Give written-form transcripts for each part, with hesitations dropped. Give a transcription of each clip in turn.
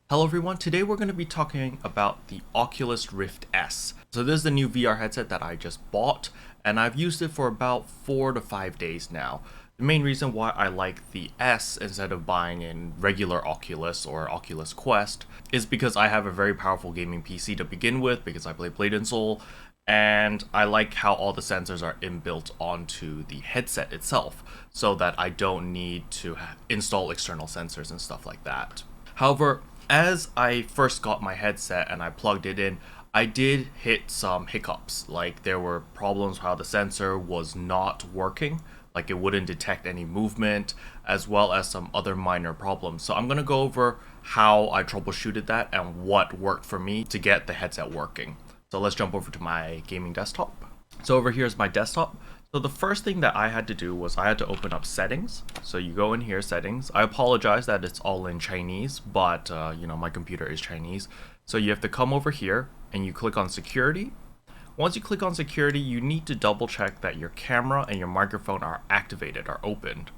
Hello everyone, today we're going to be talking about the Oculus Rift S. So this is the new VR headset that I just bought, and I've used it for about 4 to 5 days now. The main reason why I like the S instead of buying in regular Oculus or Oculus Quest is because I have a very powerful gaming PC to begin with, because I play Blade & Soul, and I like how all the sensors are inbuilt onto the headset itself, so that I don't need to install external sensors and stuff like that. However, as I first got my headset and I plugged it in, I did hit some hiccups. Like, there were problems how the sensor was not working, like it wouldn't detect any movement, as well as some other minor problems. So I'm going to go over how I troubleshooted that and what worked for me to get the headset working. So let's jump over to my gaming desktop. So over here is my desktop. So the first thing that I had to do was I had to open up settings. So you go in here, settings. I apologize that it's all in Chinese, but my computer is Chinese. So you have to come over here and you click on security. Once you click on security, you need to double check that your camera and your microphone are activated, are opened.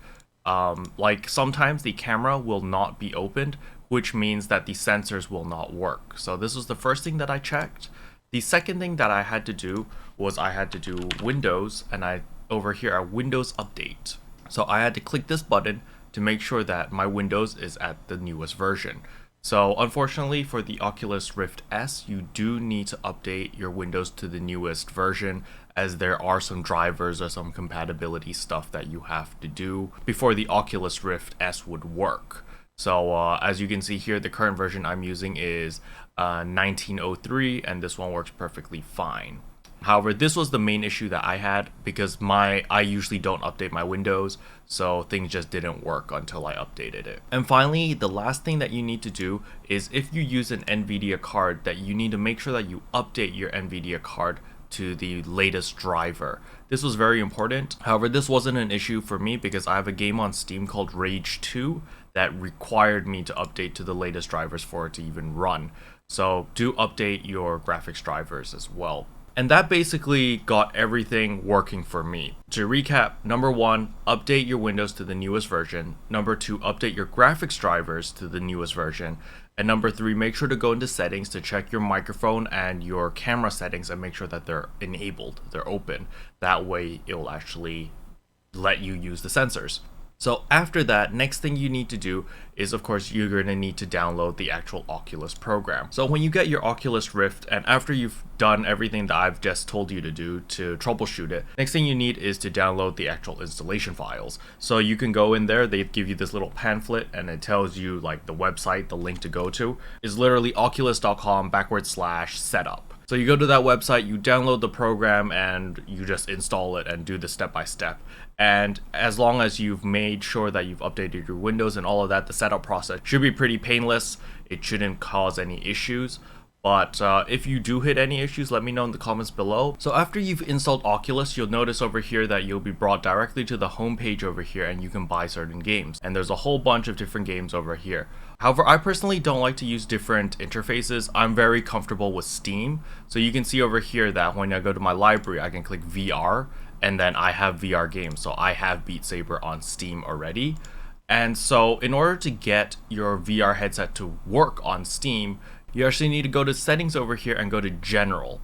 Like sometimes the camera will not be opened, which means that the sensors will not work. So this was the first thing that I checked. The second thing that I had to do was I had to do Windows, and over here at Windows Update. So I had to click this button to make sure that my Windows is at the newest version. So unfortunately for the Oculus Rift S, you do need to update your Windows to the newest version, as there are some drivers or some compatibility stuff that you have to do before the Oculus Rift S would work. So as you can see here, the current version I'm using is 1903, and this one works perfectly fine. However, this was the main issue that I had, because I usually don't update my Windows, so things just didn't work until I updated it. And finally, the last thing that you need to do is, if you use an NVIDIA card, that you need to make sure that you update your NVIDIA card to the latest driver. This was very important. However, this wasn't an issue for me because I have a game on Steam called Rage 2 that required me to update to the latest drivers for it to even run. So do update your graphics drivers as well. And that basically got everything working for me. To recap, number 1, update your Windows to the newest version. Number 2, update your graphics drivers to the newest version. And number 3, make sure to go into settings to check your microphone and your camera settings and make sure that they're enabled, they're open. That way it will actually let you use the sensors. So after that, next thing you need to do is, of course, you're going to need to download the actual Oculus program. So when you get your Oculus Rift, and after you've done everything that I've just told you to do to troubleshoot it, next thing you need is to download the actual installation files. So you can go in there, they give you this little pamphlet, and it tells you like the website, the link to go to is literally oculus.com/setup. So you go to that website, you download the program, and you just install it and do the step-by-step. And as long as you've made sure that you've updated your Windows and all of that, the setup process should be pretty painless. It shouldn't cause any issues. But if you do hit any issues, let me know in the comments below. So after you've installed Oculus, you'll notice over here that you'll be brought directly to the home page over here, and you can buy certain games. And there's a whole bunch of different games over here. However, I personally don't like to use different interfaces. I'm very comfortable with Steam. So you can see over here that when I go to my library, I can click VR, and then I have VR games. So I have Beat Saber on Steam already. And so in order to get your VR headset to work on Steam, you actually need to go to settings over here and go to general.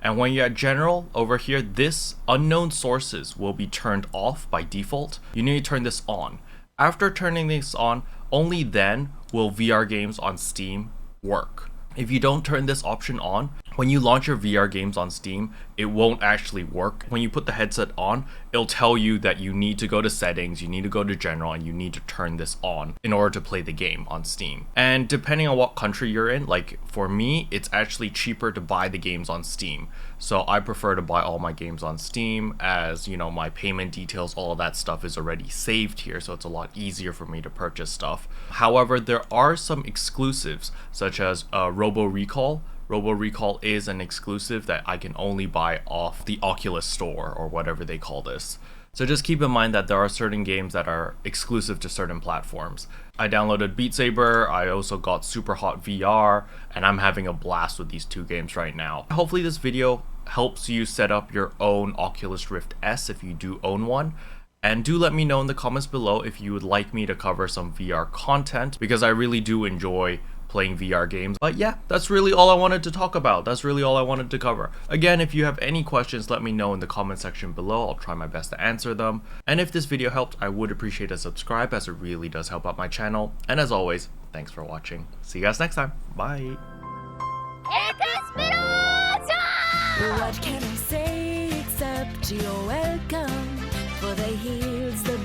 And when you're at general over here, this unknown sources will be turned off by default. You need to turn this on. After turning this on, only then will VR games on Steam work. If you don't turn this option on, when you launch your VR games on Steam, it won't actually work. When you put the headset on, it'll tell you that you need to go to settings, you need to go to general, and you need to turn this on in order to play the game on Steam. And depending on what country you're in, like for me, it's actually cheaper to buy the games on Steam. So I prefer to buy all my games on Steam, as my payment details, all of that stuff is already saved here, so it's a lot easier for me to purchase stuff. However, there are some exclusives, such as Robo Recall. Robo Recall is an exclusive that I can only buy off the Oculus store, or whatever they call this. So just keep in mind that there are certain games that are exclusive to certain platforms. I downloaded Beat Saber, I also got Super Hot VR, and I'm having a blast with these two games right now. Hopefully this video helps you set up your own Oculus Rift S if you do own one. And do let me know in the comments below if you would like me to cover some VR content, because I really do enjoy playing VR games. But yeah, that's really all I wanted to talk about. That's really all I wanted to cover. Again, if you have any questions, let me know in the comment section below. I'll try my best to answer them. And if this video helped, I would appreciate a subscribe, as it really does help out my channel. And as always, thanks for watching. See you guys next time. Bye. What can I say except you're welcome? For the hills, the